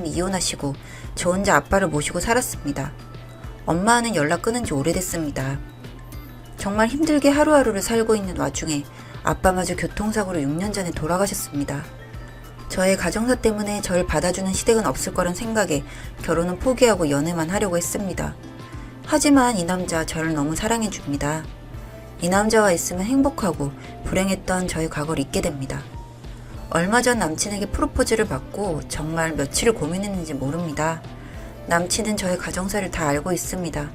아버님이 이혼하시고 저 혼자 아빠를 모시고 살았습니다. 엄마와는 연락 끊은 지 오래됐습니다. 정말 힘들게 하루하루를 살고 있는 와중에 아빠마저 교통사고로 6년 전에 돌아가셨습니다. 저의 가정사 때문에 저를 받아주는 시댁은 없을 거란 생각에 결혼은 포기하고 연애만 하려고 했습니다. 하지만 이 남자 저를 너무 사랑해줍니다. 이 남자와 있으면 행복하고 불행했던 저의 과거를 잊게 됩니다. 얼마 전 남친에게 프로포즈를 받고 정말 며칠을 고민했는지 모릅니다. 남친은 저의 가정사를 다 알고 있습니다.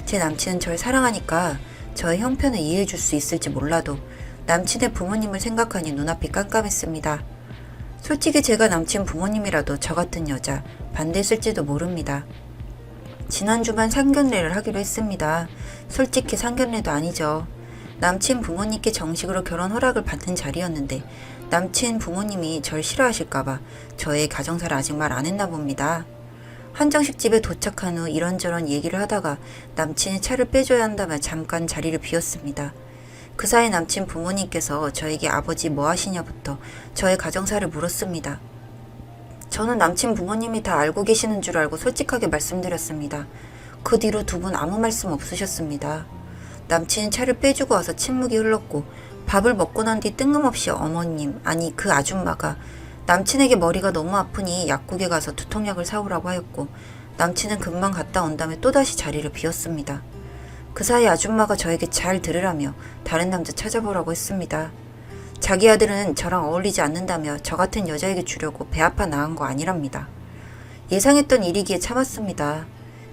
제 남친은 저를 사랑하니까 저의 형편을 이해해 줄 수 있을지 몰라도 남친의 부모님을 생각하니 눈앞이 깜깜했습니다. 솔직히 제가 남친 부모님이라도 저 같은 여자 반대했을지도 모릅니다. 지난주만 상견례를 하기로 했습니다. 솔직히 상견례도 아니죠. 남친 부모님께 정식으로 결혼 허락을 받는 자리였는데 남친 부모님이 절 싫어하실까봐 저의 가정사를 아직 말 안 했나 봅니다. 한정식 집에 도착한 후 이런저런 얘기를 하다가 남친이 차를 빼줘야 한다며 잠깐 자리를 비웠습니다. 그 사이 남친 부모님께서 저에게 아버지 뭐 하시냐부터 저의 가정사를 물었습니다. 저는 남친 부모님이 다 알고 계시는 줄 알고 솔직하게 말씀드렸습니다. 그 뒤로 두 분 아무 말씀 없으셨습니다. 남친은 차를 빼주고 와서 침묵이 흘렀고 밥을 먹고 난 뒤 뜬금없이 어머님, 아니 그 아줌마가 남친에게 머리가 너무 아프니 약국에 가서 두통약을 사오라고 하였고 남친은 금방 갔다 온 다음에 또다시 자리를 비웠습니다. 그 사이 아줌마가 저에게 잘 들으라며 다른 남자 찾아보라고 했습니다. 자기 아들은 저랑 어울리지 않는다며 저 같은 여자에게 주려고 배 아파 나간 거 아니랍니다. 예상했던 일이기에 참았습니다.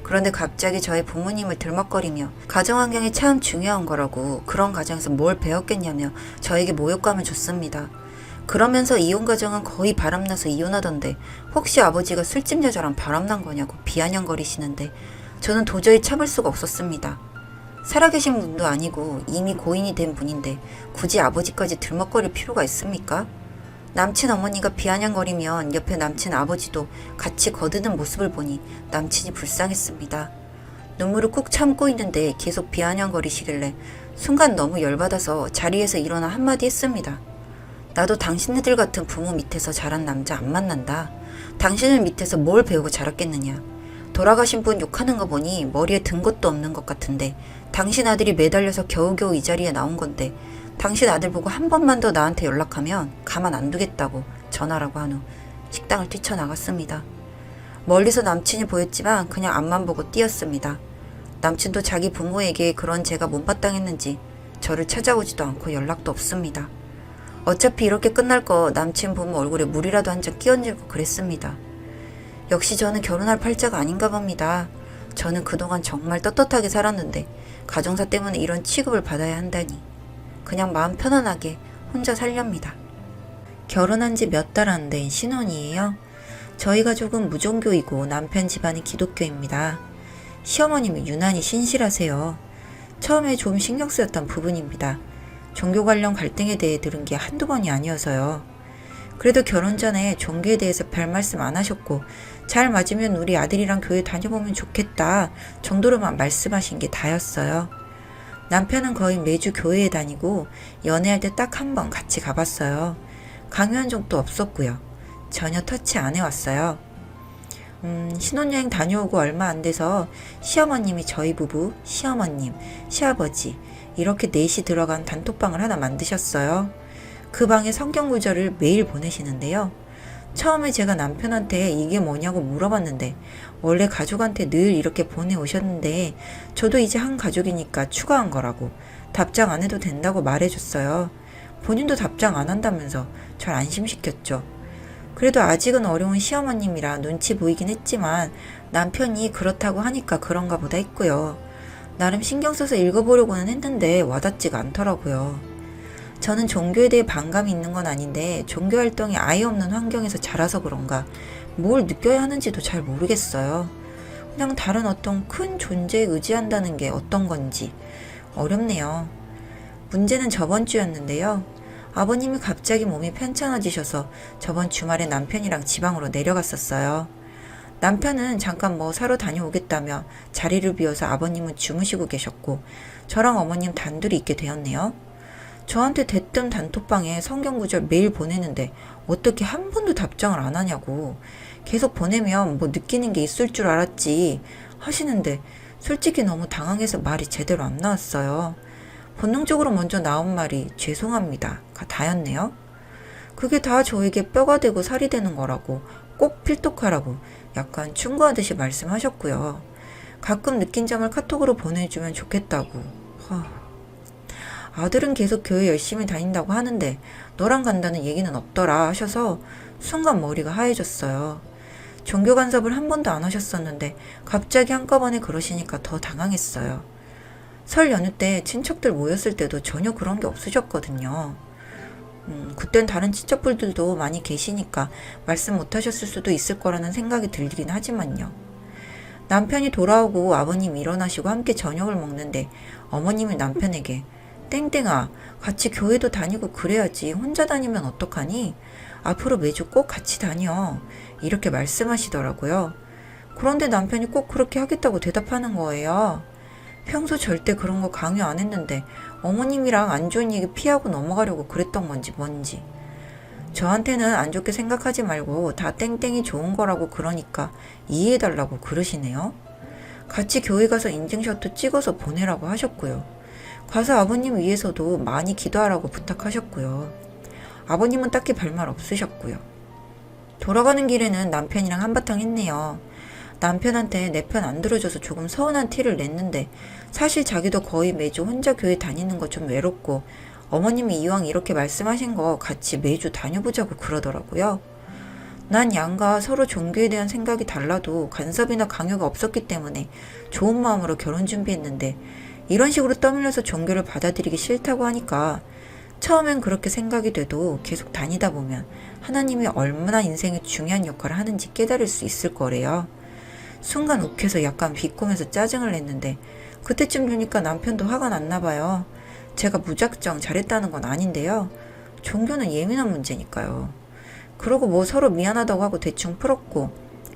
그런데 갑자기 저의 부모님을 들먹거리며 가정환경이 참 중요한 거라고 그런 가정에서 뭘 배웠겠냐며 저에게 모욕감을 줬습니다. 그러면서 이혼 가정은 거의 바람나서 이혼하던데 혹시 아버지가 술집 여자랑 바람난 거냐고 비아냥거리시는데 저는 도저히 참을 수가 없었습니다. 살아계신 분도 아니고 이미 고인이 된 분인데 굳이 아버지까지 들먹거릴 필요가 있습니까? 남친 어머니가 비아냥거리면 옆에 남친 아버지도 같이 거드는 모습을 보니 남친이 불쌍했습니다. 눈물을 꾹 참고 있는데 계속 비아냥거리시길래 순간 너무 열받아서 자리에서 일어나 한마디 했습니다. 나도 당신네들 같은 부모 밑에서 자란 남자 안 만난다. 당신은 밑에서 뭘 배우고 자랐겠느냐. 돌아가신 분 욕하는 거 보니 머리에 든 것도 없는 것 같은데 당신 아들이 매달려서 겨우겨우 이 자리에 나온 건데 당신 아들 보고 한 번만 더 나한테 연락하면 가만 안 두겠다고 전화라고 한 후 식당을 뛰쳐나갔습니다. 멀리서 남친이 보였지만 그냥 앞만 보고 뛰었습니다. 남친도 자기 부모에게 그런 제가 못마땅했는지 저를 찾아오지도 않고 연락도 없습니다. 어차피 이렇게 끝날 거 남친 부모 얼굴에 물이라도 한 장 끼얹을고 그랬습니다. 역시 저는 결혼할 팔자가 아닌가 봅니다. 저는 그동안 정말 떳떳하게 살았는데 가정사 때문에 이런 취급을 받아야 한다니. 그냥 마음 편안하게 혼자 살렵니다. 결혼한 지 몇 달 안 된 신혼이에요. 저희 가족은 무종교이고 남편 집안이 기독교입니다. 시어머님이 유난히 신실하세요. 처음에 좀 신경 쓰였던 부분입니다. 종교 관련 갈등에 대해 들은 게 한두 번이 아니어서요. 그래도 결혼 전에 종교에 대해서 별 말씀 안 하셨고 잘 맞으면 우리 아들이랑 교회 다녀보면 좋겠다 정도로만 말씀하신 게 다였어요. 남편은 거의 매주 교회에 다니고 연애할 때 딱 한 번 같이 가봤어요. 강요한 적도 없었고요. 전혀 터치 안 해왔어요. 신혼여행 다녀오고 얼마 안 돼서 시어머님이 저희 부부, 시어머님, 시아버지 이렇게 넷이 들어간 단톡방을 하나 만드셨어요. 그 방에 성경 구절을 매일 보내시는데요. 처음에 제가 남편한테 이게 뭐냐고 물어봤는데 원래 가족한테 늘 이렇게 보내오셨는데 저도 이제 한 가족이니까 추가한 거라고 답장 안 해도 된다고 말해줬어요. 본인도 답장 안 한다면서 절 안심시켰죠. 그래도 아직은 어려운 시어머님이라 눈치 보이긴 했지만 남편이 그렇다고 하니까 그런가 보다 했고요. 나름 신경 써서 읽어보려고는 했는데 와닿지가 않더라고요. 저는 종교에 대해 반감이 있는 건 아닌데 종교 활동이 아예 없는 환경에서 자라서 그런가 뭘 느껴야 하는지도 잘 모르겠어요. 그냥 다른 어떤 큰 존재에 의지한다는 게 어떤 건지 어렵네요. 문제는 저번 주였는데요. 아버님이 갑자기 몸이 편찮아지셔서 저번 주말에 남편이랑 지방으로 내려갔었어요. 남편은 잠깐 뭐 사러 다녀오겠다며 자리를 비워서 아버님은 주무시고 계셨고 저랑 어머님 단둘이 있게 되었네요. 저한테 대뜸 단톡방에 성경구절 매일 보내는데 어떻게 한 번도 답장을 안 하냐고 계속 보내면 뭐 느끼는 게 있을 줄 알았지 하시는데 솔직히 너무 당황해서 말이 제대로 안 나왔어요. 본능적으로 먼저 나온 말이 죄송합니다가 다였네요. 그게 다 저에게 뼈가 되고 살이 되는 거라고 꼭 필독하라고 약간 충고하듯이 말씀하셨고요. 가끔 느낀 점을 카톡으로 보내주면 좋겠다고. 아들은 계속 교회 열심히 다닌다고 하는데 너랑 간다는 얘기는 없더라 하셔서 순간 머리가 하얘졌어요. 종교 간섭을 한 번도 안 하셨었는데 갑자기 한꺼번에 그러시니까 더 당황했어요. 설 연휴 때 친척들 모였을 때도 전혀 그런 게 없으셨거든요. 그땐 다른 친척분들도 많이 계시니까 말씀 못 하셨을 수도 있을 거라는 생각이 들긴 하지만요. 남편이 돌아오고 아버님 일어나시고 함께 저녁을 먹는데 어머님이 남편에게 땡땡아, 같이 교회도 다니고 그래야지 혼자 다니면 어떡하니? 앞으로 매주 꼭 같이 다녀. 이렇게 말씀하시더라고요. 그런데 남편이 꼭 그렇게 하겠다고 대답하는 거예요. 평소 절대 그런 거 강요 안 했는데 어머님이랑 안 좋은 얘기 피하고 넘어가려고 그랬던 건지 뭔지. 저한테는 안 좋게 생각하지 말고 다 땡땡이 좋은 거라고 그러니까 이해해달라고 그러시네요. 같이 교회 가서 인증샷도 찍어서 보내라고 하셨고요. 가서 아버님 위해서도 많이 기도하라고 부탁하셨고요. 아버님은 딱히 별말 없으셨고요. 돌아가는 길에는 남편이랑 한바탕 했네요. 남편한테 내 편 안 들어줘서 조금 서운한 티를 냈는데 사실 자기도 거의 매주 혼자 교회 다니는 거 좀 외롭고 어머님이 이왕 이렇게 말씀하신 거 같이 매주 다녀보자고 그러더라고요. 난 양가 서로 종교에 대한 생각이 달라도 간섭이나 강요가 없었기 때문에 좋은 마음으로 결혼 준비했는데 이런 식으로 떠밀려서 종교를 받아들이기 싫다고 하니까 처음엔 그렇게 생각이 돼도 계속 다니다 보면 하나님이 얼마나 인생에 중요한 역할을 하는지 깨달을 수 있을 거래요. 순간 욱해서 약간 비꼬면서 짜증을 냈는데 그때쯤 되니까 남편도 화가 났나 봐요. 제가 무작정 잘했다는 건 아닌데요. 종교는 예민한 문제니까요. 그러고 뭐 서로 미안하다고 하고 대충 풀었고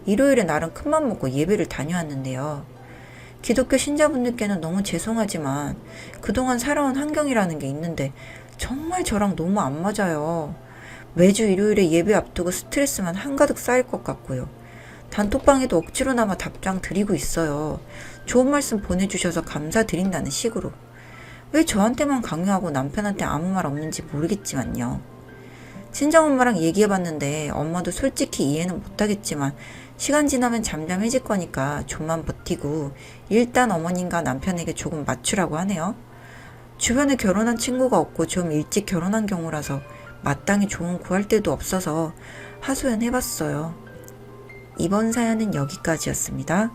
일요일에 나름 큰맘 먹고 예배를 다녀왔는데요. 기독교 신자분들께는 너무 죄송하지만 그동안 살아온 환경이라는 게 있는데 정말 저랑 너무 안 맞아요. 매주 일요일에 예배 앞두고 스트레스만 한가득 쌓일 것 같고요. 단톡방에도 억지로나마 답장 드리고 있어요. 좋은 말씀 보내주셔서 감사드린다는 식으로. 왜 저한테만 강요하고 남편한테 아무 말 없는지 모르겠지만요. 친정엄마랑 얘기해봤는데 엄마도 솔직히 이해는 못하겠지만 시간 지나면 잠잠해질 거니까 좀만 버티고 일단 어머님과 남편에게 조금 맞추라고 하네요. 주변에 결혼한 친구가 없고 좀 일찍 결혼한 경우라서 마땅히 조언 구할 데도 없어서 하소연해봤어요. 이번 사연은 여기까지였습니다.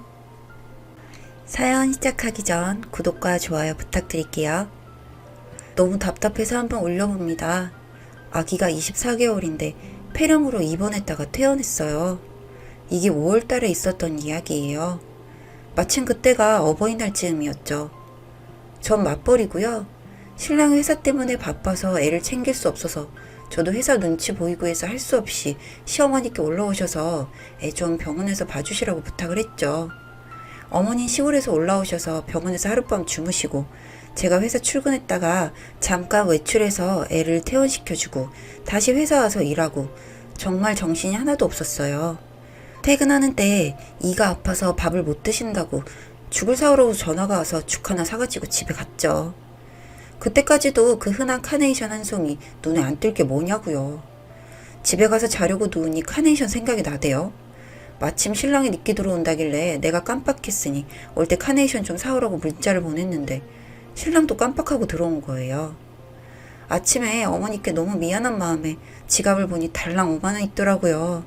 사연 시작하기 전 구독과 좋아요 부탁드릴게요. 너무 답답해서 한번 올려봅니다. 아기가 24개월인데 폐렴으로 입원했다가 퇴원했어요. 이게 5월 달에 있었던 이야기예요. 마침 그때가 어버이날 즈음이었죠. 전 맞벌이고요. 신랑이 회사 때문에 바빠서 애를 챙길 수 없어서 저도 회사 눈치 보이고 해서 할 수 없이 시어머니께 올라오셔서 애 좀 병원에서 봐주시라고 부탁을 했죠. 어머니 시골에서 올라오셔서 병원에서 하룻밤 주무시고 제가 회사 출근했다가 잠깐 외출해서 애를 퇴원시켜주고 다시 회사 와서 일하고 정말 정신이 하나도 없었어요. 퇴근하는 때 이가 아파서 밥을 못 드신다고 죽을 사오라고 전화가 와서 죽 하나 사가지고 집에 갔죠. 그때까지도 그 흔한 카네이션 한 송이 눈에 안 띌 게 뭐냐고요. 집에 가서 자려고 누우니 카네이션 생각이 나대요. 마침 신랑이 늦게 들어온다길래 내가 깜빡했으니 올 때 카네이션 좀 사오라고 문자를 보냈는데 신랑도 깜빡하고 들어온 거예요. 아침에 어머니께 너무 미안한 마음에 지갑을 보니 달랑 5만 원 있더라고요.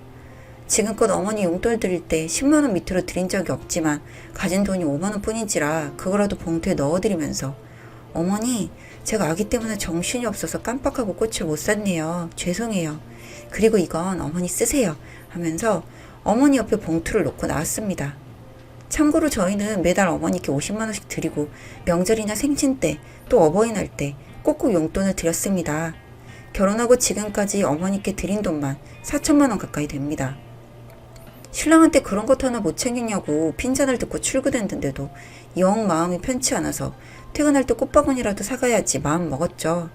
지금껏 어머니 용돈 드릴 때 10만 원 밑으로 드린 적이 없지만 가진 돈이 5만 원 뿐인지라 그거라도 봉투에 넣어드리면서 어머니, 제가 아기 때문에 정신이 없어서 깜빡하고 꽃을 못 샀네요. 죄송해요. 그리고 이건 어머니 쓰세요. 하면서 어머니 옆에 봉투를 놓고 나왔습니다. 참고로 저희는 매달 어머니께 50만 원씩 드리고 명절이나 생신 때 또 어버이날 때 꼭꼭 용돈을 드렸습니다. 결혼하고 지금까지 어머니께 드린 돈만 4천만 원 가까이 됩니다. 신랑한테 그런 것 하나 못 챙기냐고 핀잔을 듣고 출근했는데도 영 마음이 편치 않아서 퇴근할 때 꽃바구니라도 사가야지 마음 먹었죠.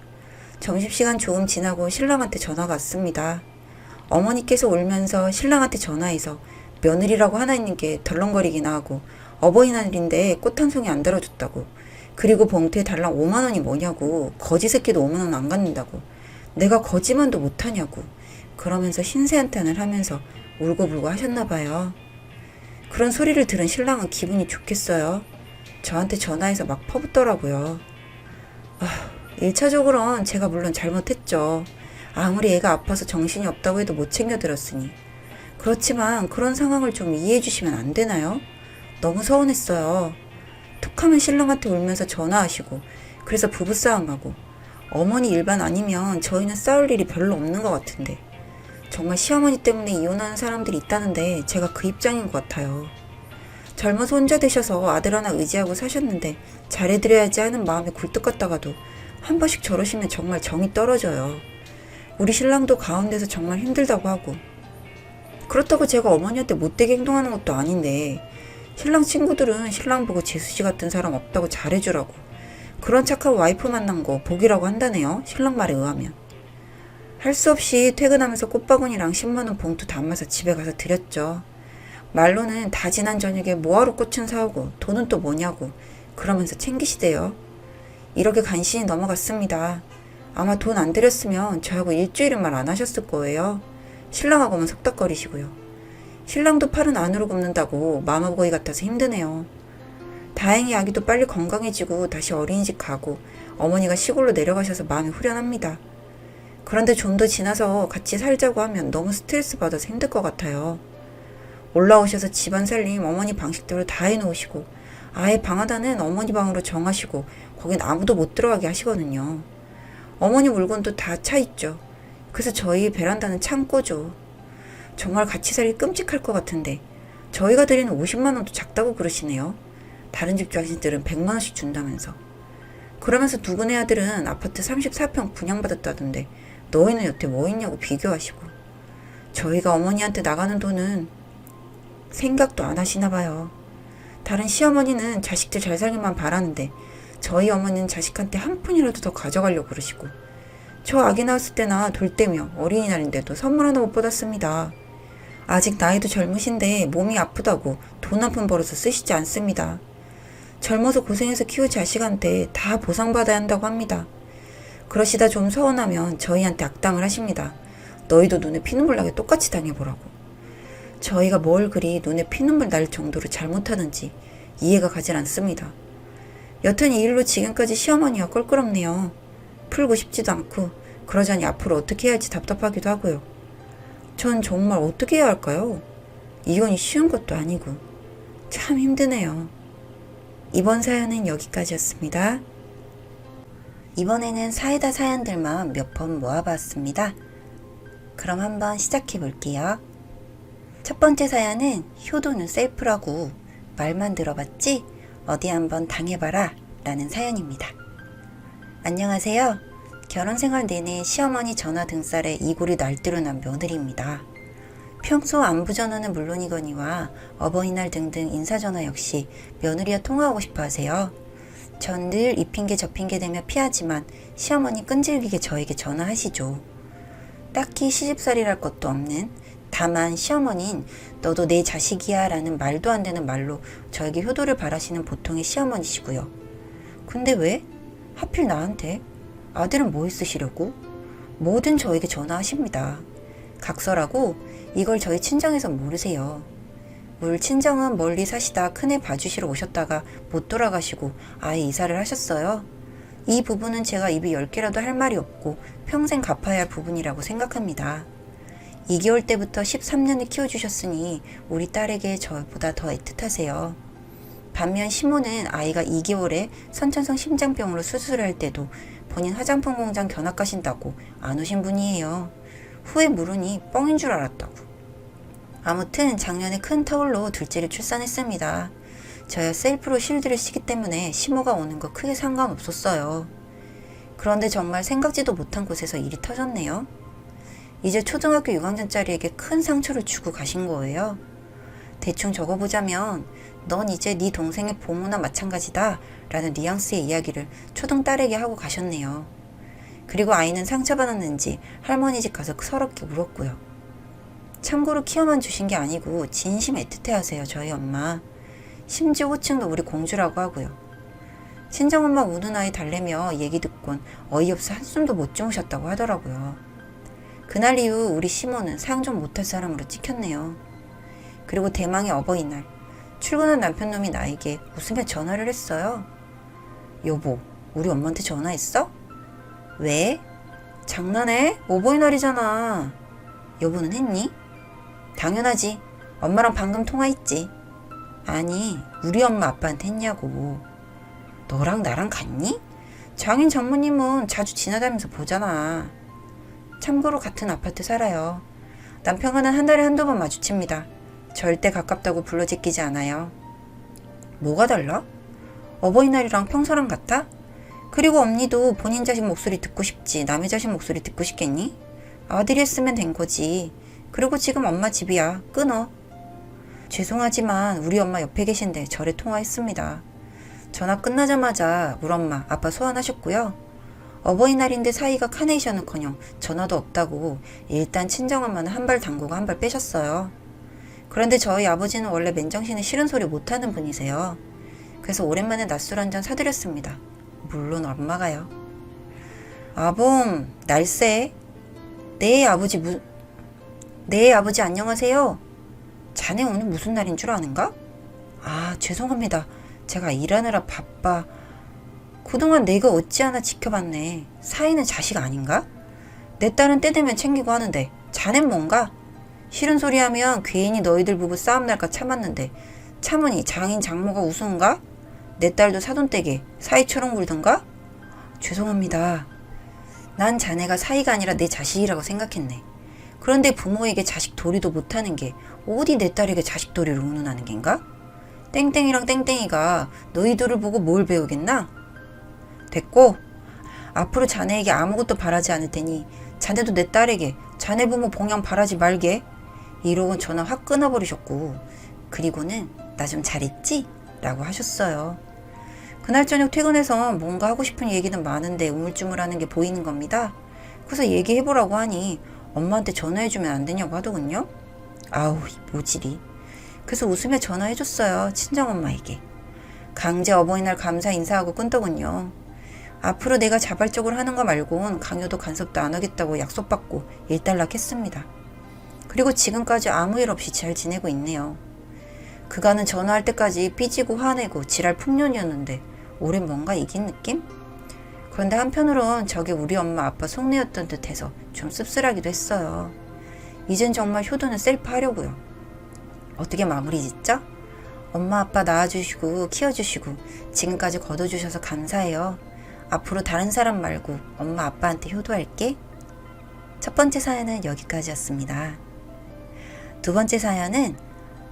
점심시간 조금 지나고 신랑한테 전화가 왔습니다. 어머니께서 울면서 신랑한테 전화해서 며느리라고 하나 있는 게 덜렁거리긴 하고 어버이날인데 꽃 한 송이 안 달아줬다고. 그리고 봉투에 달랑 5만 원이 뭐냐고. 거지 새끼도 5만 원 안 갖는다고. 내가 거지만도 못하냐고. 그러면서 신세한탄을 하면서 울고불고 하셨나 봐요. 그런 소리를 들은 신랑은 기분이 좋겠어요. 저한테 전화해서 막 퍼붓더라고요. 1차적으로는 제가 물론 잘못했죠. 아무리 애가 아파서 정신이 없다고 해도 못 챙겨들었으니. 그렇지만 그런 상황을 좀 이해해 주시면 안 되나요? 너무 서운했어요. 툭하면 신랑한테 울면서 전화하시고, 그래서 부부싸움하고, 어머니 일반 아니면 저희는 싸울 일이 별로 없는 것 같은데, 정말 시어머니 때문에 이혼하는 사람들이 있다는데 제가 그 입장인 것 같아요. 젊어서 혼자 되셔서 아들 하나 의지하고 사셨는데 잘해드려야지 하는 마음에 굴뚝 같다가도 한 번씩 저러시면 정말 정이 떨어져요. 우리 신랑도 가운데서 정말 힘들다고 하고, 그렇다고 제가 어머니한테 못되게 행동하는 것도 아닌데 신랑 친구들은 신랑 보고 재수씨 같은 사람 없다고 잘해주라고, 그런 착한 와이프 만난 거 복이라고 한다네요. 신랑 말에 의하면. 할 수 없이 퇴근하면서 꽃바구니랑 10만원 봉투 담아서 집에 가서 드렸죠. 말로는 다 지난 저녁에 뭐하러 꽃은 사오고 돈은 또 뭐냐고 그러면서 챙기시대요. 이렇게 간신히 넘어갔습니다. 아마 돈 안 드렸으면 저하고 일주일은 말 안 하셨을 거예요. 신랑하고만 속닥거리시고요. 신랑도 팔은 안으로 굽는다고 마마보이 같아서 힘드네요. 다행히 아기도 빨리 건강해지고 다시 어린이집 가고 어머니가 시골로 내려가셔서 마음이 후련합니다. 그런데 좀 더 지나서 같이 살자고 하면 너무 스트레스 받아서 힘들 것 같아요. 올라오셔서 집안 살림 어머니 방식대로 다 해놓으시고 아예 방 하나는 어머니 방으로 정하시고 거긴 아무도 못 들어가게 하시거든요. 어머니 물건도 다 차 있죠. 그래서 저희 베란다는 창고죠. 정말 같이 살기 끔찍할 것 같은데 저희가 드리는 50만 원도 작다고 그러시네요. 다른 집 자식들은 100만 원씩 준다면서. 그러면서 누구네 아들은 아파트 34평 분양받았다던데 너희는 여태 뭐 있냐고 비교하시고. 저희가 어머니한테 나가는 돈은 생각도 안 하시나 봐요. 다른 시어머니는 자식들 잘 살기만 바라는데 저희 어머니는 자식한테 한 푼이라도 더 가져가려고 그러시고. 저 아기 낳았을 때나 돌때며 어린이날인데도 선물 하나 못 받았습니다. 아직 나이도 젊으신데 몸이 아프다고 돈 한 푼 벌어서 쓰시지 않습니다. 젊어서 고생해서 키운 자식한테 다 보상받아야 한다고 합니다. 그러시다 좀 서운하면 저희한테 악담을 하십니다. 너희도 눈에 피눈물 나게 똑같이 당해보라고. 저희가 뭘 그리 눈에 피눈물 날 정도로 잘못하는지 이해가 가질 않습니다. 여튼 이 일로 지금까지 시어머니가 껄끄럽네요. 풀고 싶지도 않고 그러자니 앞으로 어떻게 해야 할지 답답하기도 하고요. 전 정말 어떻게 해야 할까요? 이혼이 쉬운 것도 아니고 참 힘드네요. 이번 사연은 여기까지였습니다. 이번에는 사이다 사연들만 몇 번 모아봤습니다. 그럼 한번 시작해 볼게요. 첫 번째 사연은 효도는 셀프라고 말만 들어봤지 어디 한번 당해봐라 라는 사연입니다. 안녕하세요. 결혼생활 내내 시어머니 전화 등살에 이골이 날대로 난 며느리입니다. 평소 안부 전화는 물론이거니와 어버이날 등등 인사전화 역시 며느리와 통화하고 싶어 하세요. 전 늘 이 핑계 저 핑계 대며 피하지만 시어머니 끈질기게 저에게 전화하시죠. 딱히 시집살이랄 것도 없는, 다만 시어머니는 너도 내 자식이야 라는 말도 안 되는 말로 저에게 효도를 바라시는 보통의 시어머니시고요. 근데 왜? 하필 나한테? 아들은 뭐 있으시려고? 뭐든 저에게 전화하십니다. 각설하고 이걸 저희 친정에서 모르세요. 물 친정은 멀리 사시다 큰애 봐주시러 오셨다가 못 돌아가시고 아예 이사를 하셨어요. 이 부분은 제가 입이 10개라도 할 말이 없고 평생 갚아야 할 부분이라고 생각합니다. 2개월 때부터 13년을 키워주셨으니 우리 딸에게 저보다 더 애틋하세요. 반면 시모는 아이가 2개월에 선천성 심장병으로 수술을 할 때도 본인 화장품 공장 견학 가신다고 안 오신 분이에요. 후에 물으니 뻥인 줄 알았다고. 아무튼 작년에 큰 터울로 둘째를 출산했습니다. 저야 셀프로 쉴드를 쉬기 때문에 시모가 오는 거 크게 상관없었어요. 그런데 정말 생각지도 못한 곳에서 일이 터졌네요. 이제 초등학교 6학년짜리에게 큰 상처를 주고 가신 거예요. 대충 적어보자면 넌 이제 네 동생의 보모나 마찬가지다 라는 뉘앙스의 이야기를 초등딸에게 하고 가셨네요. 그리고 아이는 상처받았는지 할머니 집 가서 서럽게 울었고요. 참고로 키워만 주신 게 아니고 진심 애틋해 하세요, 저희 엄마. 심지어 호칭도 우리 공주라고 하고요. 친정엄마 우는 아이 달래며 얘기 듣곤 어이없어 한숨도 못 주무셨다고 하더라고요. 그날 이후 우리 시모는 상종 못할 사람으로 찍혔네요. 그리고 대망의 어버이날, 출근한 남편놈이 나에게 웃으며 전화를 했어요. 여보, 우리 엄마한테 전화했어? 왜? 장난해? 어버이날이잖아. 여보는 했니? 당연하지. 엄마랑 방금 통화했지. 아니, 우리 엄마 아빠한테 했냐고. 너랑 나랑 같니? 장인 장모님은 자주 지나다니면서 보잖아. 참고로 같은 아파트 살아요. 남편과는 한 달에 한두 번 마주칩니다. 절대 가깝다고 불러 제끼지 않아요. 뭐가 달라? 어버이날이랑 평소랑 같아? 그리고 언니도 본인 자식 목소리 듣고 싶지 남의 자식 목소리 듣고 싶겠니? 아들이 했으면 된 거지. 그리고 지금 엄마 집이야. 끊어. 죄송하지만 우리 엄마 옆에 계신데 전에 통화했습니다. 전화 끝나자마자 우리 엄마 아빠 소환하셨고요. 어버이날인데 사이가 카네이션은커녕 전화도 없다고 일단 친정엄마는 한 발 담그고 한 발 빼셨어요. 그런데 저희 아버지는 원래 맨정신에 싫은 소리 못하는 분이세요. 그래서 오랜만에 낮술 한잔 사드렸습니다. 물론 엄마가요. 아범 날쌔. 네 아버지 안녕하세요. 자네 오늘 무슨 날인 줄 아는가? 아 죄송합니다. 제가 일하느라 바빠. 그동안 내가 어찌하나 지켜봤네. 사이는 자식 아닌가? 내 딸은 때 되면 챙기고 하는데 자넨 뭔가? 싫은 소리 하면 괜히 너희들 부부 싸움 날까 참았는데 참으니 장인 장모가 우스운가? 내 딸도 사돈댁에 사이처럼 굴던가? 죄송합니다. 난 자네가 사이가 아니라 내 자식이라고 생각했네. 그런데 부모에게 자식 도리도 못하는 게 어디 내 딸에게 자식 도리를 운운하는 겐가? 땡땡이랑 땡땡이가 너희들을 보고 뭘 배우겠나? 됐고 앞으로 자네에게 아무것도 바라지 않을 테니 자네도 내 딸에게 자네 부모 봉양 바라지 말게. 이러고 전화 확 끊어버리셨고 그리고는 나 좀 잘했지? 라고 하셨어요. 그날 저녁 퇴근해서 뭔가 하고 싶은 얘기는 많은데 우물쭈물하는 게 보이는 겁니다. 그래서 얘기해보라고 하니 엄마한테 전화해주면 안 되냐고 하더군요. 아우 모질이. 그래서 웃으며 전화해줬어요. 친정엄마에게. 강제 어버이날 감사 인사하고 끊더군요. 앞으로 내가 자발적으로 하는 거 말고는 강요도 간섭도 안 하겠다고 약속받고 일단락했습니다. 그리고 지금까지 아무 일 없이 잘 지내고 있네요. 그간은 전화할 때까지 삐지고 화내고 지랄 풍년이었는데 올해는 뭔가 이긴 느낌? 그런데 한편으론 저게 우리 엄마 아빠 속내였던 듯해서 좀 씁쓸하기도 했어요. 이젠 정말 효도는 셀프 하려고요. 어떻게 마무리 짓죠? 엄마 아빠 낳아주시고 키워주시고 지금까지 거둬주셔서 감사해요. 앞으로 다른 사람 말고 엄마 아빠한테 효도할게. 첫 번째 사연은 여기까지였습니다. 두 번째 사연은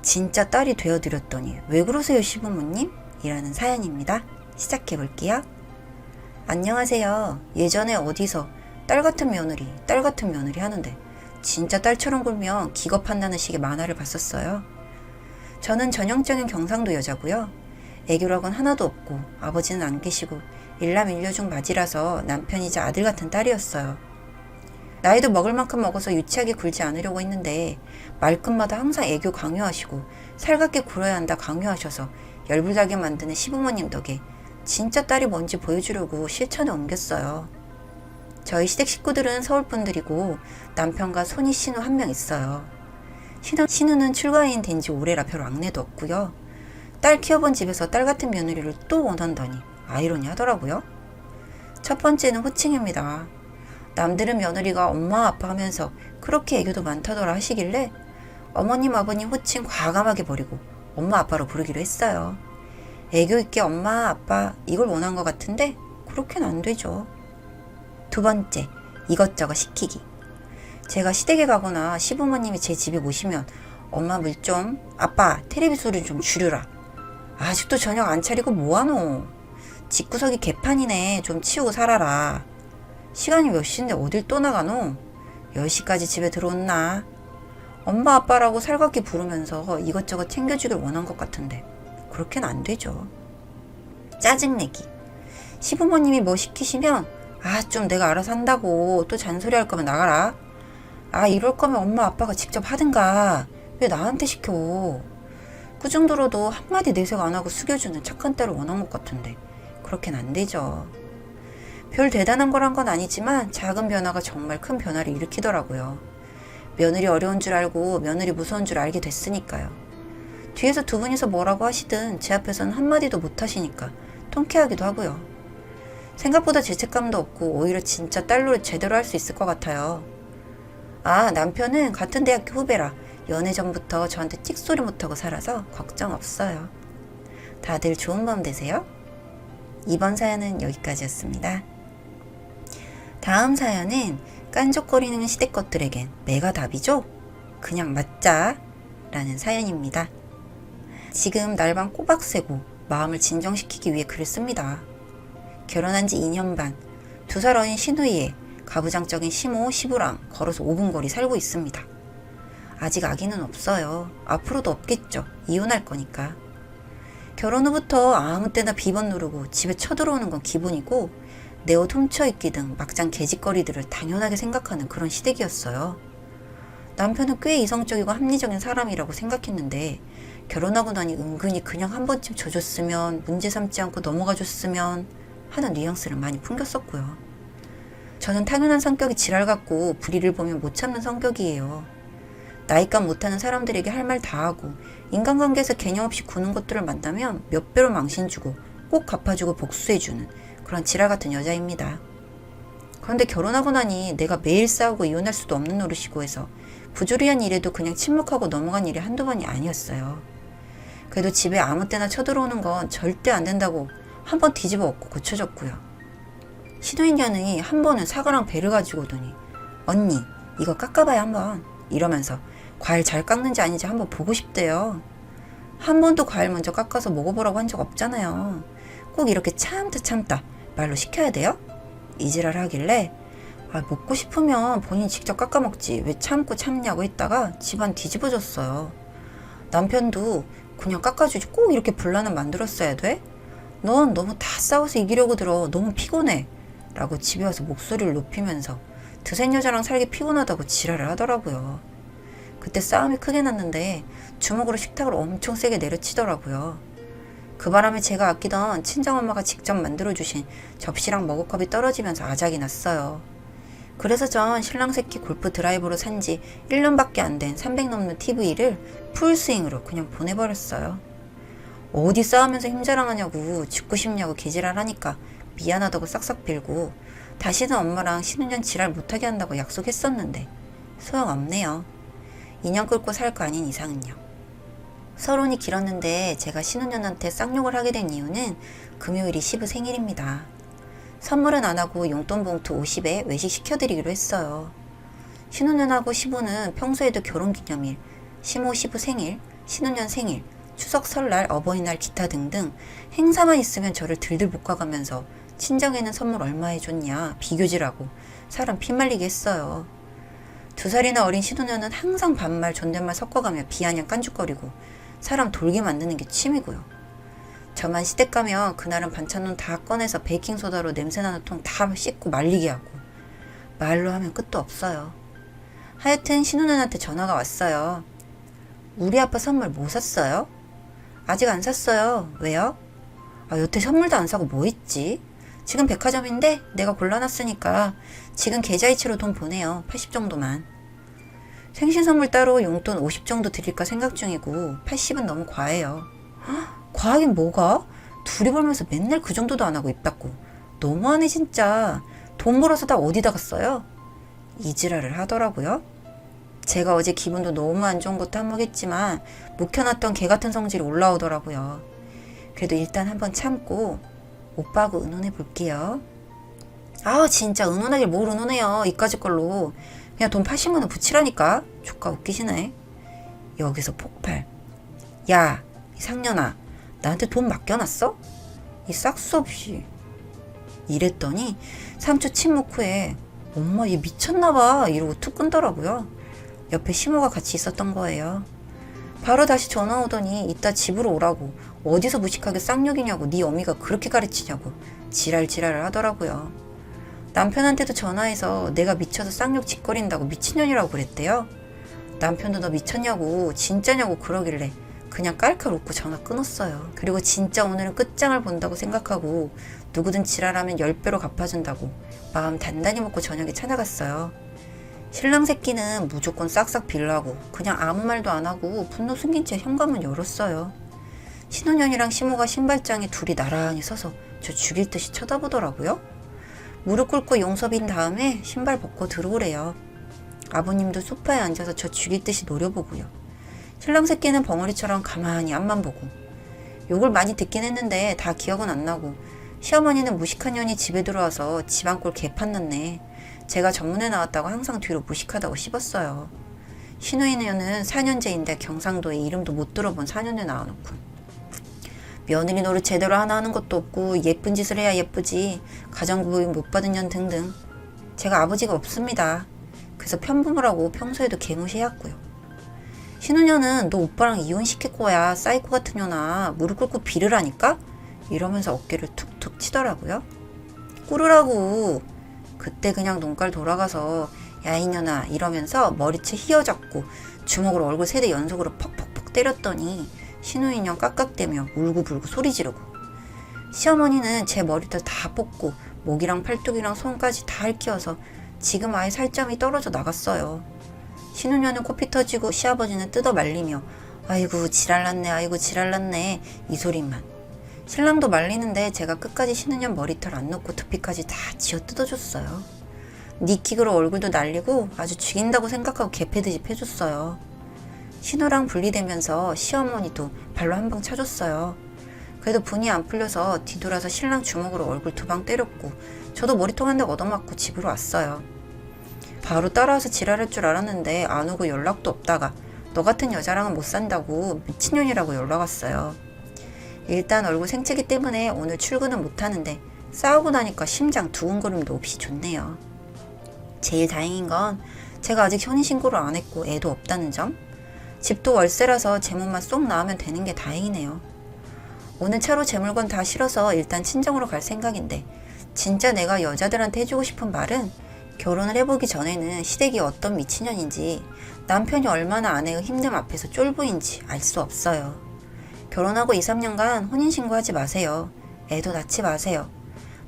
진짜 딸이 되어드렸더니 왜 그러세요 시부모님? 이라는 사연입니다. 시작해볼게요. 안녕하세요. 예전에 어디서 딸 같은 며느리 하는데 진짜 딸처럼 굴면 기겁한다는 식의 만화를 봤었어요. 저는 전형적인 경상도 여자고요. 애교락은 하나도 없고 아버지는 안 계시고 일남 일녀 중 맞이라서 남편이자 아들 같은 딸이었어요. 나이도 먹을 만큼 먹어서 유치하게 굴지 않으려고 했는데 말끝마다 항상 애교 강요하시고 살갑게 굴어야 한다 강요하셔서 열불나게 만드는 시부모님 덕에 진짜 딸이 뭔지 보여주려고 실천에 옮겼어요. 저희 시댁 식구들은 서울분들이고 남편과 손이 신우 한 명 있어요. 신우는 출가인 된 지 오래라 별 왕래도 없고요. 딸 키워본 집에서 딸 같은 며느리를 또 원한다니 아이러니하더라고요. 첫 번째는 호칭입니다. 남들은 며느리가 엄마 아빠 하면서 그렇게 애교도 많다더라 하시길래 어머님 아버님 호칭 과감하게 버리고 엄마 아빠로 부르기로 했어요. 애교 있게 엄마 아빠 이걸 원한 것 같은데 그렇게는 안 되죠. 두 번째, 이것저것 시키기. 제가 시댁에 가거나 시부모님이 제 집에 모시면 엄마 물 좀, 아빠 테레비 소리 좀 줄여라. 아직도 저녁 안 차리고 뭐하노? 집구석이 개판이네. 좀 치우고 살아라. 시간이 몇 시인데 어딜 또 나가노? 10시까지 집에 들어온나? 엄마 아빠라고 살갑게 부르면서 이것저것 챙겨주길 원한 것 같은데 그렇게는 안 되죠. 짜증내기. 시부모님이 뭐 시키시면 좀 내가 알아서 한다고 또 잔소리 할 거면 나가라. 아, 이럴 거면 엄마 아빠가 직접 하든가. 왜 나한테 시켜? 그 정도로도 한마디 내색 안 하고 숙여주는 착한 딸을 원한 것 같은데 그렇게는 안 되죠. 별 대단한 거란 건 아니지만 작은 변화가 정말 큰 변화를 일으키더라고요. 며느리 어려운 줄 알고 며느리 무서운 줄 알게 됐으니까요. 뒤에서 두 분이서 뭐라고 하시든 제 앞에서는 한마디도 못 하시니까 통쾌하기도 하고요. 생각보다 죄책감도 없고 오히려 진짜 딸로 제대로 할 수 있을 것 같아요. 아, 남편은 같은 대학교 후배라 연애 전부터 저한테 찍소리 못하고 살아서 걱정 없어요. 다들 좋은 밤 되세요. 이번 사연은 여기까지였습니다. 다음 사연은 깐족거리는 시댁것들에겐 매가 답이죠? 그냥 맞자 라는 사연입니다. 지금 날밤 꼬박 새고 마음을 진정시키기 위해 글을 씁니다. 결혼한 지 2년 반, 2살 어린 시누이에 가부장적인 시모, 시부랑 걸어서 5분 거리 살고 있습니다. 아직 아기는 없어요. 앞으로도 없겠죠. 이혼할 거니까. 결혼 후부터 아무 때나 비번 누르고 집에 쳐들어오는 건 기본이고 내 옷 훔쳐입기 등 막장 개짓거리들을 당연하게 생각하는 그런 시댁이었어요. 남편은 꽤 이성적이고 합리적인 사람이라고 생각했는데 결혼하고 나니 은근히 그냥 한 번쯤 져줬으면 문제 삼지 않고 넘어가줬으면 하는 뉘앙스를 많이 풍겼었고요. 저는 당연한 성격이 지랄 같고 불의를 보면 못 참는 성격이에요. 나이값 못하는 사람들에게 할 말 다 하고 인간관계에서 개념 없이 구는 것들을 만나면 몇 배로 망신 주고 꼭 갚아주고 복수해주는 그런 지랄 같은 여자입니다. 그런데 결혼하고 나니 내가 매일 싸우고 이혼할 수도 없는 노릇이고 해서 부조리한 일에도 그냥 침묵하고 넘어간 일이 한두 번이 아니었어요. 그래도 집에 아무 때나 쳐들어오는 건 절대 안 된다고 한 번 뒤집어 엎고 고쳐줬고요. 시누이년이 한 번은 사과랑 배를 가지고 오더니 언니 이거 깎아봐요 한번 이러면서 과일 잘 깎는지 아닌지 한번 보고 싶대요. 한 번도 과일 먼저 깎아서 먹어보라고 한 적 없잖아요. 꼭 이렇게 참다 말로 시켜야 돼요? 이지랄 하길래 먹고 싶으면 본인 직접 깎아 먹지 왜 참냐고 했다가 집안 뒤집어졌어요. 남편도 그냥 깎아주지 꼭 이렇게 분란을 만들었어야 돼? 넌 너무 다 싸워서 이기려고 들어. 너무 피곤해. 라고 집에 와서 목소리를 높이면서 드센 여자랑 살기 피곤하다고 지랄을 하더라고요. 그때 싸움이 크게 났는데 주먹으로 식탁을 엄청 세게 내려치더라고요. 그 바람에 제가 아끼던 친정엄마가 직접 만들어주신 접시랑 머그컵이 떨어지면서 아작이 났어요. 그래서 전 신랑 새끼 골프 드라이버로 산지 1년밖에 안 된 300 넘는 TV를 풀스윙으로 그냥 보내버렸어요. 어디 싸우면서 힘자랑하냐고 죽고 싶냐고 개지랄 하니까 미안하다고 싹싹 빌고 다시는 엄마랑 신혼년 지랄 못하게 한다고 약속했었는데 소용없네요. 인연 끌고 살 거 아닌 이상은요. 서론이 길었는데 제가 신혼년한테 쌍욕을 하게 된 이유는 금요일이 시부 생일입니다. 선물은 안 하고 용돈 봉투 50에 외식 시켜드리기로 했어요. 신혼년하고 시부는 평소에도 결혼기념일, 시모 시부 생일, 신혼년 생일, 추석 설날 어버이날 기타 등등 행사만 있으면 저를 들들 볶아가면서 친정에는 선물 얼마 해줬냐 비교질하고 사람 피말리게 했어요. 2살이나 어린 신혼년은 항상 반말 존댓말 섞어가며 비아냥 깐죽거리고 사람 돌게 만드는 게 취미고요. 저만 시댁 가면 그날은 반찬돈 다 꺼내서 베이킹소다로 냄새나는 통 다 씻고 말리게 하고 말로 하면 끝도 없어요. 하여튼 신혼년한테 전화가 왔어요. 우리 아빠 선물 뭐 샀어요? 아직 안 샀어요. 왜요? 여태 선물도 안 사고 뭐 있지? 지금 백화점인데 내가 골라놨으니까 지금 계좌이체로 돈 보내요. 80 정도만. 생신 선물 따로 용돈 50 정도 드릴까 생각 중이고 80은 너무 과해요. 과하긴 뭐가? 둘이 벌면서 맨날 그 정도도 안 하고 입 닫고 너무하네 진짜. 돈 벌어서 다 어디다가 써요? 이지랄을 하더라고요. 제가 어제 기분도 너무 안 좋은 것도 한몫했지만 묵혀놨던 개 같은 성질이 올라오더라고요. 그래도 일단 한번 참고 오빠하고 의논해 볼게요. 진짜 의논하길 뭘 의논해요. 이까짓 걸로. 그냥 돈 80만 원 붙이라니까. 조카 웃기시네. 여기서 폭발. 야, 이 상년아, 나한테 돈 맡겨놨어? 이 싹수 없이. 이랬더니 3초 침묵 후에 엄마 얘 미쳤나봐 이러고 툭 끊더라고요. 옆에 시모가 같이 있었던 거예요. 바로 다시 전화 오더니 이따 집으로 오라고 어디서 무식하게 쌍욕이냐고 네 어미가 그렇게 가르치냐고 지랄을 하더라고요. 남편한테도 전화해서 내가 미쳐서 쌍욕 짓거린다고 미친년이라고 그랬대요. 남편도 너 미쳤냐고 진짜냐고 그러길래 그냥 깔깔 웃고 전화 끊었어요. 그리고 진짜 오늘은 끝장을 본다고 생각하고 누구든 지랄하면 10배로 갚아준다고 마음 단단히 먹고 저녁에 찾아갔어요. 신랑 새끼는 무조건 싹싹 빌라고 그냥 아무 말도 안 하고 분노 숨긴 채 현관문 열었어요. 신혼년이랑 시모가 신발장에 둘이 나란히 서서 저 죽일 듯이 쳐다보더라고요. 무릎 꿇고 용서 빈 다음에 신발 벗고 들어오래요. 아버님도 소파에 앉아서 저 죽일 듯이 노려보고요. 신랑 새끼는 벙어리처럼 가만히 앞만 보고. 욕을 많이 듣긴 했는데 다 기억은 안 나고, 시어머니는 무식한 년이 집에 들어와서 집안꼴 개판났네. 제가 전문에 나왔다고 항상 뒤로 무식하다고 씹었어요. 신우이년은 4년째인데 경상도에 이름도 못 들어본 4년에 나와놓고. 며느리 노릇 제대로 하나 하는 것도 없고 예쁜 짓을 해야 예쁘지, 가정부인 못 받은 년 등등. 제가 아버지가 없습니다. 그래서 편부모를 하고 평소에도 개무시해왔고요. 신우년은 너 오빠랑 이혼시킬 거야, 사이코 같은 년아, 무릎 꿇고 빌으라니까? 이러면서 어깨를 툭툭 치더라고요. 꿇으라고. 그때 그냥 눈깔 돌아가서 야 이년아 이러면서 머리채 휘어잡고 주먹으로 얼굴 3대 연속으로 퍽퍽퍽 때렸더니 신우인형 깍깍대며 울고불고 소리 지르고, 시어머니는 제 머리털 다 뽑고 목이랑 팔뚝이랑 손까지 다 핥혀서 지금 아예 살점이 떨어져 나갔어요. 신우년은 코피 터지고 시아버지는 뜯어 말리며 아이고 지랄났네 아이고 지랄났네 이 소리만. 신랑도 말리는데 제가 끝까지 신우년 머리털 안 놓고 두피까지 다 쥐어 뜯어줬어요. 니킥으로 얼굴도 날리고 아주 죽인다고 생각하고 개패듯이 패줬어요. 신우랑 분리되면서 시어머니도 발로 한 방 차줬어요. 그래도 분이 안 풀려서 뒤돌아서 신랑 주먹으로 얼굴 2방 때렸고 저도 머리통 한 대 얻어맞고 집으로 왔어요. 바로 따라와서 지랄할 줄 알았는데 안 오고 연락도 없다가 너 같은 여자랑은 못 산다고 미친년이라고 연락 왔어요. 일단 얼굴 생채기 때문에 오늘 출근은 못하는데 싸우고 나니까 심장 두근거림도 없이 좋네요. 제일 다행인 건 제가 아직 혼인신고를 안 했고 애도 없다는 점. 집도 월세라서 제 몸만 쏙 나으면 되는 게 다행이네요. 오늘 차로 제 물건 다 실어서 일단 친정으로 갈 생각인데, 진짜 내가 여자들한테 해주고 싶은 말은 결혼을 해보기 전에는 시댁이 어떤 미친년인지, 남편이 얼마나 아내의 힘듦 앞에서 쫄보인지 알 수 없어요. 결혼하고 2, 3년간 혼인신고하지 마세요. 애도 낳지 마세요.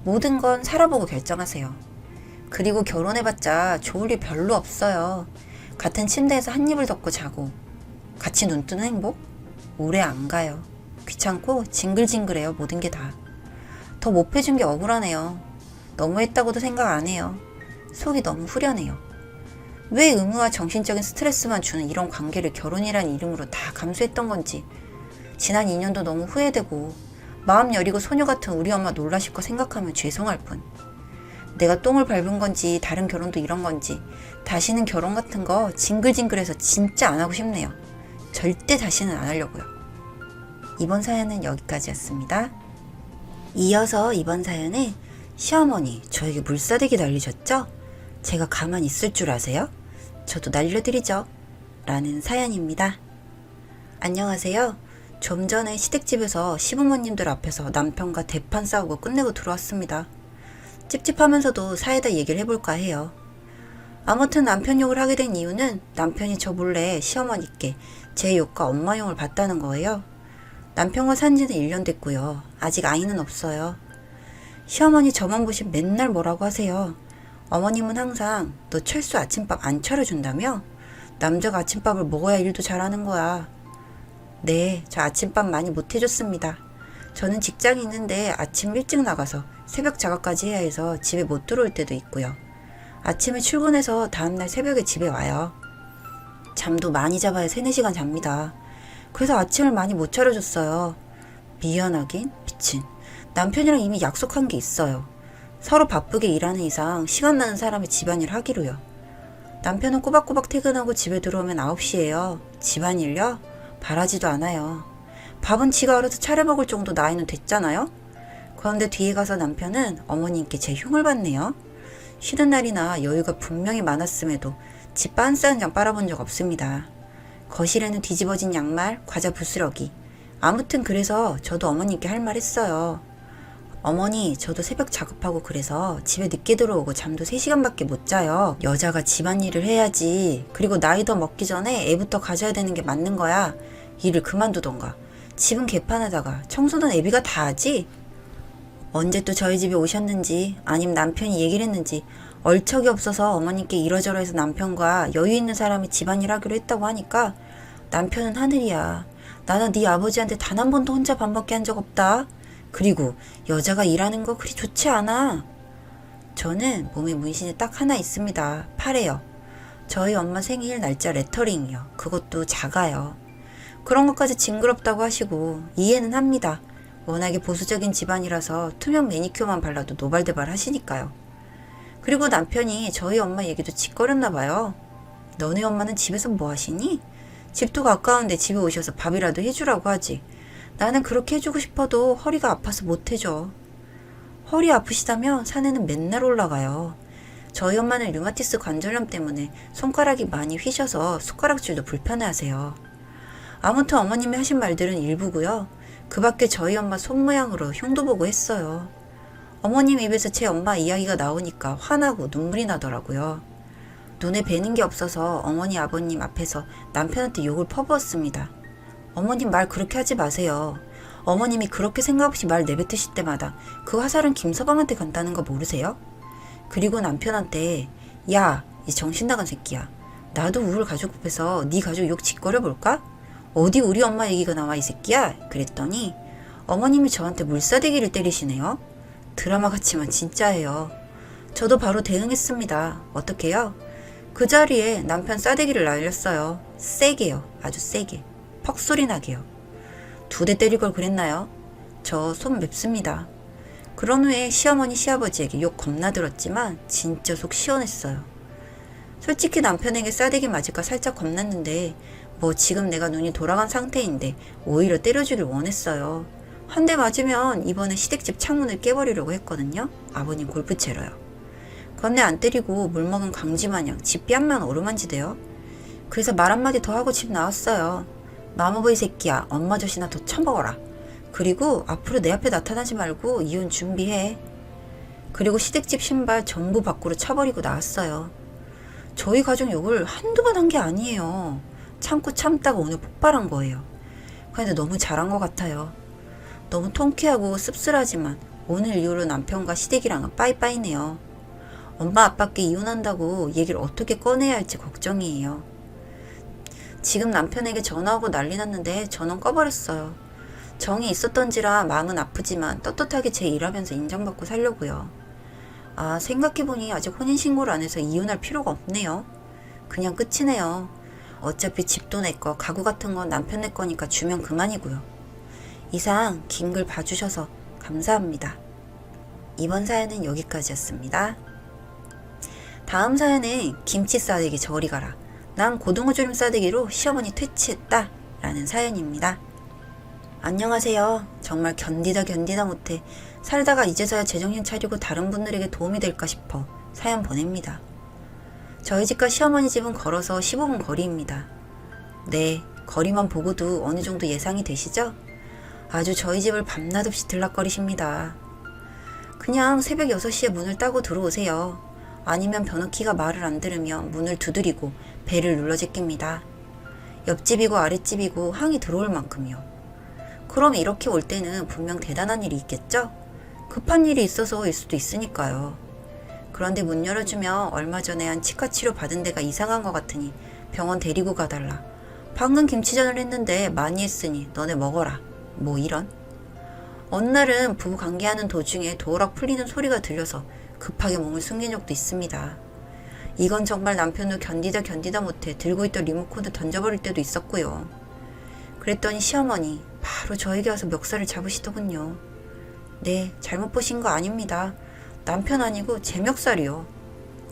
모든 건 살아보고 결정하세요. 그리고 결혼해봤자 좋을 일 별로 없어요. 같은 침대에서 한 입을 덮고 자고 같이 눈 뜨는 행복? 오래 안 가요. 귀찮고 징글징글해요. 모든 게 다. 더 못 해준 게 억울하네요. 너무했다고도 생각 안 해요. 속이 너무 후련해요. 왜 의무와 정신적인 스트레스만 주는 이런 관계를 결혼이란 이름으로 다 감수했던 건지 지난 2년도 너무 후회되고, 마음 여리고 소녀 같은 우리 엄마 놀라실 거 생각하면 죄송할 뿐. 내가 똥을 밟은 건지 다른 결혼도 이런 건지 다시는 결혼 같은 거 징글징글해서 진짜 안 하고 싶네요. 절대 다시는 안 하려고요. 이번 사연은 여기까지였습니다. 이어서 이번 사연에 시어머니 저에게 물사대기 날리셨죠? 제가 가만히 있을 줄 아세요? 저도 날려드리죠. 라는 사연입니다. 안녕하세요. 좀 전에 시댁집에서 시부모님들 앞에서 남편과 대판 싸우고 끝내고 들어왔습니다. 찝찝하면서도 사이다 얘기를 해볼까 해요. 아무튼 남편 욕을 하게 된 이유는 남편이 저 몰래 시어머니께 제 욕과 엄마 욕을 봤다는 거예요. 남편과 산 지는 1년 됐고요. 아직 아이는 없어요. 시어머니 저만 보시면 맨날 뭐라고 하세요. 어머님은 항상 너 철수 아침밥 안 차려준다며? 남자가 아침밥을 먹어야 일도 잘하는 거야. 네, 저 아침밥 많이 못 해줬습니다. 저는 직장이 있는데 아침 일찍 나가서 새벽 작업까지 해야 해서 집에 못 들어올 때도 있고요. 아침에 출근해서 다음날 새벽에 집에 와요. 잠도 많이 잡아야 3, 4시간 잡니다. 그래서 아침을 많이 못 차려줬어요. 미안하긴 미친. 남편이랑 이미 약속한 게 있어요. 서로 바쁘게 일하는 이상 시간 나는 사람이 집안일 하기로요. 남편은 꼬박꼬박 퇴근하고 집에 들어오면 9시예요. 집안일요? 바라지도 않아요. 밥은 지가 알아서 차려 먹을 정도 나이는 됐잖아요. 그런데 뒤에 가서 남편은 어머님께 제 흉을 봤네요. 쉬는 날이나 여유가 분명히 많았음에도 집 빤스 한 장 빨아본 적 없습니다. 거실에는 뒤집어진 양말, 과자 부스러기. 아무튼 그래서 저도 어머님께 할 말 했어요. 어머니, 저도 새벽 작업하고 그래서 집에 늦게 들어오고 잠도 3시간밖에 못 자요. 여자가 집안일을 해야지. 그리고 나이 더 먹기 전에 애부터 가져야 되는 게 맞는 거야. 일을 그만두던가. 집은 개판에다가 청소는 애비가 다 하지? 언제 또 저희 집에 오셨는지 아니면 남편이 얘기를 했는지 얼척이 없어서 어머님께 이러저러 해서 남편과 여유 있는 사람이 집안일 하기로 했다고 하니까 남편은 하늘이야. 나는 네 아버지한테 단 한 번도 혼자 밥 먹게 한 적 없다. 그리고 여자가 일하는 거 그리 좋지 않아. 저는 몸에 문신이 딱 하나 있습니다. 팔에요. 저희 엄마 생일 날짜 레터링이요. 그것도 작아요. 그런 것까지 징그럽다고 하시고 이해는 합니다. 워낙에 보수적인 집안이라서 투명 매니큐어만 발라도 노발대발 하시니까요. 그리고 남편이 저희 엄마 얘기도 짓거렸나 봐요. 너네 엄마는 집에서 뭐 하시니? 집도 가까운데 집에 오셔서 밥이라도 해주라고 하지. 나는 그렇게 해주고 싶어도 허리가 아파서 못 해줘. 허리 아프시다면 산에는 맨날 올라가요. 저희 엄마는 류마티스 관절염 때문에 손가락이 많이 휘셔서 숟가락질도 불편해하세요. 아무튼 어머님이 하신 말들은 일부고요. 그 밖에 저희 엄마 손 모양으로 흉도 보고 했어요. 어머님 입에서 제 엄마 이야기가 나오니까 화나고 눈물이 나더라고요. 눈에 뵈는 게 없어서 어머니 아버님 앞에서 남편한테 욕을 퍼부었습니다. 어머님 말 그렇게 하지 마세요. 어머님이 그렇게 생각 없이 말 내뱉으실 때마다 그 화살은 김서방한테 간다는 거 모르세요? 그리고 남편한테 야, 이 정신 나간 새끼야. 나도 우울 가족 앞에서 네 가족 욕 짓거려 볼까? 어디 우리 엄마 얘기가 나와 이 새끼야? 그랬더니 어머님이 저한테 물사대기를 때리시네요. 드라마 같지만 진짜예요. 저도 바로 대응했습니다. 어떻게요? 그 자리에 남편 싸대기를 날렸어요. 세게요. 아주 세게. 퍽소리 나게요. 2대 때릴 걸 그랬나요? 저 손 맵습니다. 그런 후에 시어머니 시아버지에게 욕 겁나 들었지만 진짜 속 시원했어요. 솔직히 남편에게 싸대기 맞을까 살짝 겁났는데 뭐 지금 내가 눈이 돌아간 상태인데 오히려 때려주길 원했어요. 한 대 맞으면 이번에 시댁집 창문을 깨버리려고 했거든요. 아버님 골프채로요. 건네 안 때리고 물 먹은 강쥐 마냥 집 뺨만 어루만지대요. 그래서 말 한마디 더 하고 집 나왔어요. 마마보이 새끼야, 엄마 젖이나 더 처먹어라. 그리고 앞으로 내 앞에 나타나지 말고 이혼 준비해. 그리고 시댁집 신발 전부 밖으로 차버리고 나왔어요. 저희 가족 욕을 한두 번 한 게 아니에요. 참고 참다가 오늘 폭발한 거예요. 근데 너무 잘한 것 같아요. 너무 통쾌하고 씁쓸하지만 오늘 이후로 남편과 시댁이랑은 빠이빠이네요. 엄마 아빠께 이혼한다고 얘기를 어떻게 꺼내야 할지 걱정이에요. 지금 남편에게 전화하고 난리 났는데 전원 꺼버렸어요. 정이 있었던지라 마음은 아프지만 떳떳하게 제 일하면서 인정받고 살려고요. 아, 생각해보니 아직 혼인신고를 안 해서 이혼할 필요가 없네요. 그냥 끝이네요. 어차피 집도 내 거, 가구 같은 건 남편 내 거니까 주면 그만이고요. 이상 긴 글 봐주셔서 감사합니다. 이번 사연은 여기까지였습니다. 다음 사연은 김치 싸대기 저리 가라. 난 고등어조림 싸대기로 시어머니 퇴치했다. 라는 사연입니다. 안녕하세요. 정말 견디다 못해 살다가 이제서야 제정신 차리고 다른 분들에게 도움이 될까 싶어 사연 보냅니다. 저희 집과 시어머니 집은 걸어서 15분 거리입니다. 네, 거리만 보고도 어느 정도 예상이 되시죠? 아주 저희 집을 밤낮 없이 들락거리십니다. 그냥 새벽 6시에 문을 따고 들어오세요. 아니면 변호키가 말을 안 들으면 문을 두드리고 배를 눌러 제낍니다. 옆집이고 아랫집이고 항이 들어올 만큼요. 그럼 이렇게 올 때는 분명 대단한 일이 있겠죠? 급한 일이 있어서일 수도 있으니까요. 그런데 문 열어주면 얼마 전에 한 치과 치료 받은 데가 이상한 것 같으니 병원 데리고 가달라. 방금 김치전을 했는데 많이 했으니 너네 먹어라. 뭐 이런. 어느 날은 부부 관계하는 도중에 도어락 풀리는 소리가 들려서 급하게 몸을 숨긴 적도 있습니다. 이건 정말 남편도 견디다 못해 들고 있던 리모컨을 던져버릴 때도 있었고요. 그랬더니 시어머니 바로 저에게 와서 멱살을 잡으시더군요. 네, 잘못 보신 거 아닙니다. 남편 아니고 제 멱살이요.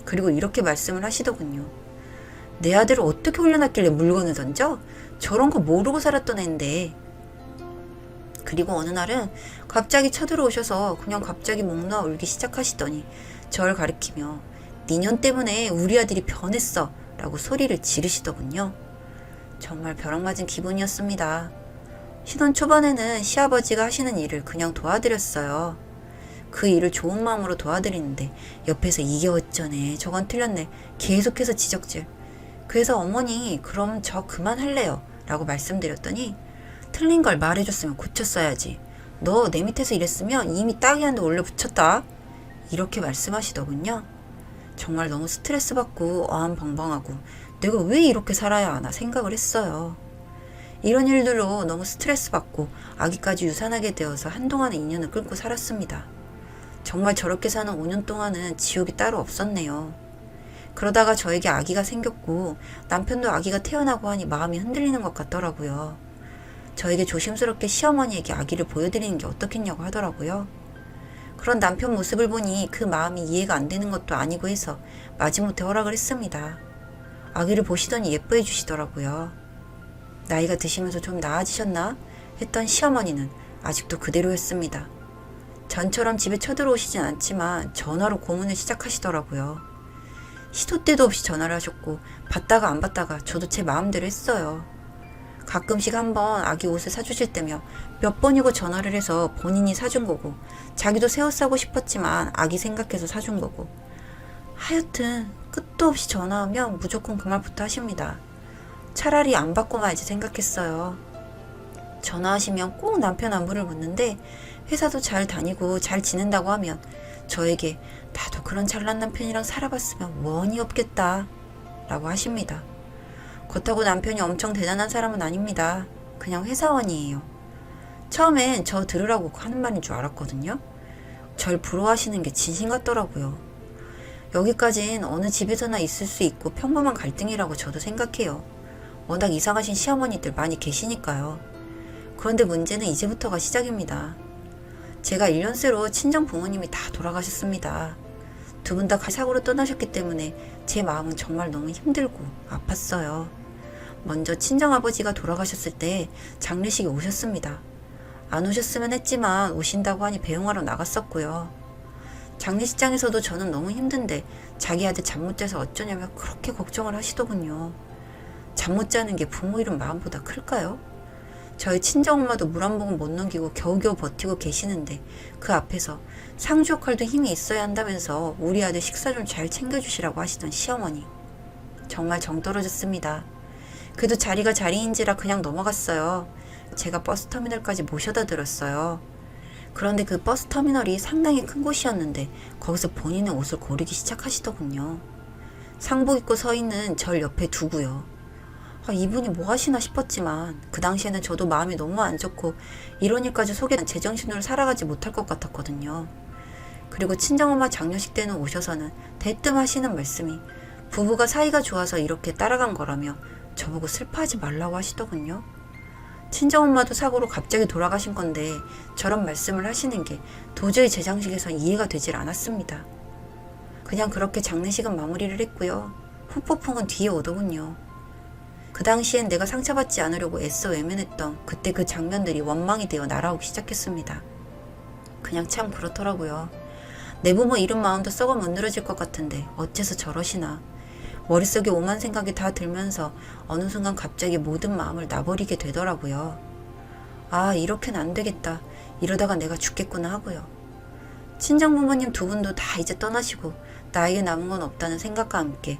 그리고 이렇게 말씀을 하시더군요. 내 아들을 어떻게 훈련했길래 물건을 던져? 저런 거 모르고 살았던 앤데. 그리고 어느 날은 갑자기 쳐들어오셔서 그냥 갑자기 목 놓아 울기 시작하시더니 저를 가리키며 니년 때문에 우리 아들이 변했어 라고 소리를 지르시더군요. 정말 벼락맞은 기분이었습니다. 신혼 초반에는 시아버지가 하시는 일을 그냥 도와드렸어요. 그 일을 좋은 마음으로 도와드리는데 옆에서 이게 어쩌네 저건 틀렸네 계속해서 지적질. 그래서 어머니 그럼 저 그만할래요 라고 말씀드렸더니 틀린 걸 말해줬으면 고쳤어야지. 너 내 밑에서 일했으면 이미 따기 한 대 올려 붙였다. 이렇게 말씀하시더군요. 정말 너무 스트레스 받고 어안벙벙하고 내가 왜 이렇게 살아야 하나 생각을 했어요. 이런 일들로 너무 스트레스 받고 아기까지 유산하게 되어서 한동안의 인연을 끊고 살았습니다. 정말 저렇게 사는 5년 동안은 지옥이 따로 없었네요. 그러다가 저에게 아기가 생겼고 남편도 아기가 태어나고 하니 마음이 흔들리는 것 같더라고요. 저에게 조심스럽게 시어머니에게 아기를 보여드리는 게 어떻겠냐고 하더라고요. 그런 남편 모습을 보니 그 마음이 이해가 안 되는 것도 아니고 해서 마지못해 허락을 했습니다. 아기를 보시더니 예뻐해 주시더라고요. 나이가 드시면서 좀 나아지셨나? 했던 시어머니는 아직도 그대로였습니다. 전처럼 집에 쳐들어오시진 않지만 전화로 고문을 시작하시더라고요. 시도 때도 없이 전화를 하셨고 받다가 안 받다가 저도 제 마음대로 했어요. 가끔씩 한번 아기 옷을 사주실 때며 몇 번이고 전화를 해서 본인이 사준 거고 자기도 새 옷 사고 싶었지만 아기 생각해서 사준 거고 하여튼 끝도 없이 전화하면 무조건 그 말부터 하십니다. 차라리 안 받고 말지 생각했어요. 전화하시면 꼭 남편 안부를 묻는데 회사도 잘 다니고 잘 지낸다고 하면 저에게 나도 그런 잘난 남편이랑 살아봤으면 원이 없겠다 라고 하십니다. 그렇다고 남편이 엄청 대단한 사람은 아닙니다. 그냥 회사원이에요. 처음엔 저 들으라고 하는 말인 줄 알았거든요. 절 부러워하시는 게 진심 같더라고요. 여기까진 어느 집에서나 있을 수 있고 평범한 갈등이라고 저도 생각해요. 워낙 이상하신 시어머니들 많이 계시니까요. 그런데 문제는 이제부터가 시작입니다. 제가 1년새로 친정 부모님이 다 돌아가셨습니다. 두 분 다 사고로 떠나셨기 때문에 제 마음은 정말 너무 힘들고 아팠어요. 먼저 친정아버지가 돌아가셨을 때 장례식에 오셨습니다. 안 오셨으면 했지만 오신다고 하니 배웅하러 나갔었고요. 장례식장에서도 저는 너무 힘든데 자기 아들 잠 못 자서 어쩌냐며 그렇게 걱정을 하시더군요. 잠 못 자는 게 부모 잃은 마음보다 클까요? 저희 친정엄마도 물 한 모금 못 넘기고 겨우겨우 버티고 계시는데 그 앞에서 상주 역할도 힘이 있어야 한다면서 우리 아들 식사 좀 잘 챙겨주시라고 하시던 시어머니. 정말 정 떨어졌습니다. 그래도 자리가 자리인지라 그냥 넘어갔어요. 제가 버스터미널까지 모셔다 드렸어요. 그런데 그 버스터미널이 상당히 큰 곳이었는데 거기서 본인의 옷을 고르기 시작하시더군요. 상복 입고 서 있는 절 옆에 두고요. 이분이 뭐 하시나 싶었지만 그 당시에는 저도 마음이 너무 안 좋고 이런 일까지 속에 제정신으로 살아가지 못할 것 같았거든요. 그리고 친정엄마 장례식 때는 오셔서는 대뜸 하시는 말씀이 부부가 사이가 좋아서 이렇게 따라간 거라며 저보고 슬퍼하지 말라고 하시더군요. 친정엄마도 사고로 갑자기 돌아가신 건데 저런 말씀을 하시는 게 도저히 제 장식에선 이해가 되질 않았습니다. 그냥 그렇게 장례식은 마무리를 했고요. 후폭풍은 뒤에 오더군요. 그 당시엔 내가 상처받지 않으려고 애써 외면했던 그때 그 장면들이 원망이 되어 날아오기 시작했습니다. 그냥 참 그렇더라고요. 내 부모 잃은 마음도 썩어 못 늘어질 것 같은데 어째서 저러시나. 머릿속에 오만 생각이 다 들면서 어느 순간 갑자기 모든 마음을 놔버리게 되더라고요. 이렇게는 안 되겠다. 이러다가 내가 죽겠구나 하고요. 친정 부모님 두 분도 다 이제 떠나시고 나에게 남은 건 없다는 생각과 함께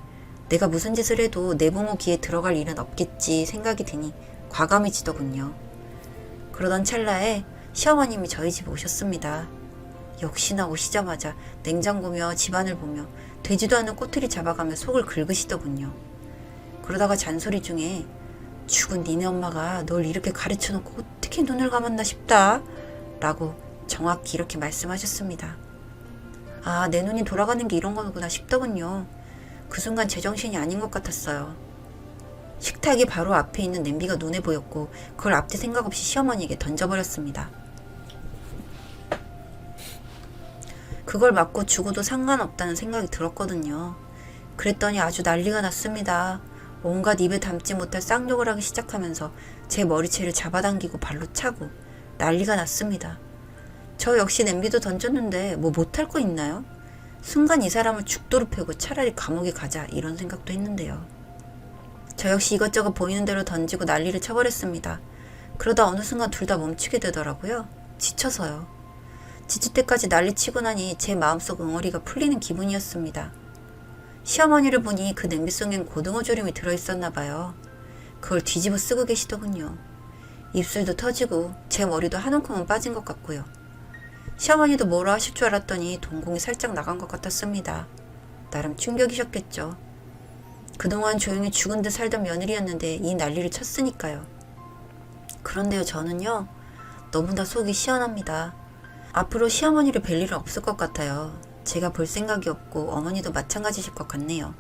내가 무슨 짓을 해도 내 부모 귀에 들어갈 일은 없겠지 생각이 드니 과감히 지더군요. 그러던 찰나에 시어머님이 저희 집에 오셨습니다. 역시나 오시자마자 냉장고며 집안을 보며 되지도 않은 꼬투리 잡아가며 속을 긁으시더군요. 그러다가 잔소리 중에 죽은 니네 엄마가 널 이렇게 가르쳐놓고 어떻게 눈을 감았나 싶다 라고 정확히 이렇게 말씀하셨습니다. 내 눈이 돌아가는 게 이런 거구나 싶더군요. 그 순간 제정신이 아닌 것 같았어요. 식탁이 바로 앞에 있는 냄비가 눈에 보였고 그걸 앞뒤 생각 없이 시어머니에게 던져버렸습니다. 그걸 맞고 죽어도 상관없다는 생각이 들었거든요. 그랬더니 아주 난리가 났습니다. 온갖 입에 담지 못할 쌍욕을 하기 시작하면서 제 머리채를 잡아당기고 발로 차고 난리가 났습니다. 저 역시 냄비도 던졌는데 뭐 못할 거 있나요? 순간 이 사람을 죽도록 패고 차라리 감옥에 가자 이런 생각도 했는데요. 저 역시 이것저것 보이는 대로 던지고 난리를 쳐버렸습니다. 그러다 어느 순간 둘 다 멈추게 되더라고요. 지쳐서요. 지칠 때까지 난리치고 나니 제 마음속 응어리가 풀리는 기분이었습니다. 시어머니를 보니 그 냄비 속엔 고등어 조림이 들어있었나 봐요. 그걸 뒤집어 쓰고 계시더군요. 입술도 터지고 제 머리도 한 움큼은 빠진 것 같고요. 시어머니도 뭐라 하실 줄 알았더니 동공이 살짝 나간 것 같았습니다. 나름 충격이셨겠죠. 그동안 조용히 죽은 듯 살던 며느리였는데 이 난리를 쳤으니까요. 그런데요, 저는요, 너무나 속이 시원합니다. 앞으로 시어머니를 뵐 일은 없을 것 같아요. 제가 볼 생각이 없고 어머니도 마찬가지실 것 같네요.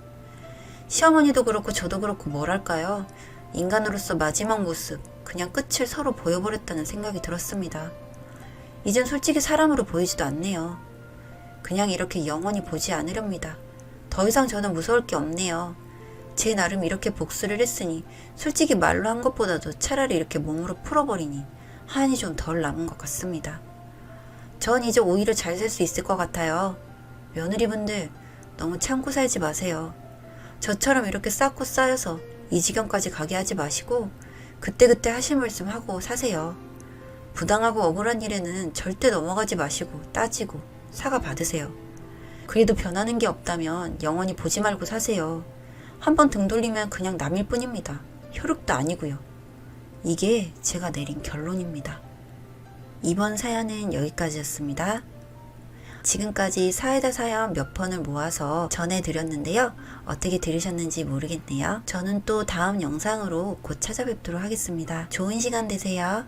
시어머니도 그렇고 저도 그렇고 뭐랄까요? 인간으로서 마지막 모습, 그냥 끝을 서로 보여버렸다는 생각이 들었습니다. 이젠 솔직히 사람으로 보이지도 않네요. 그냥 이렇게 영원히 보지 않으렵니다. 더 이상 저는 무서울 게 없네요. 제 나름 이렇게 복수를 했으니 솔직히 말로 한 것보다도 차라리 이렇게 몸으로 풀어버리니 한이 좀 덜 남은 것 같습니다. 전 이제 오히려 잘 살 수 있을 것 같아요. 며느리분들 너무 참고 살지 마세요. 저처럼 이렇게 쌓고 쌓여서 이 지경까지 가게 하지 마시고 그때그때 하실 말씀 하고 사세요. 부당하고 억울한 일에는 절대 넘어가지 마시고 따지고 사과 받으세요. 그래도 변하는 게 없다면 영원히 보지 말고 사세요. 한번 등 돌리면 그냥 남일 뿐입니다. 혈육도 아니고요. 이게 제가 내린 결론입니다. 이번 사연은 여기까지였습니다. 지금까지 사회다 사연 몇 편을 모아서 전해드렸는데요. 어떻게 들으셨는지 모르겠네요. 저는 또 다음 영상으로 곧 찾아뵙도록 하겠습니다. 좋은 시간 되세요.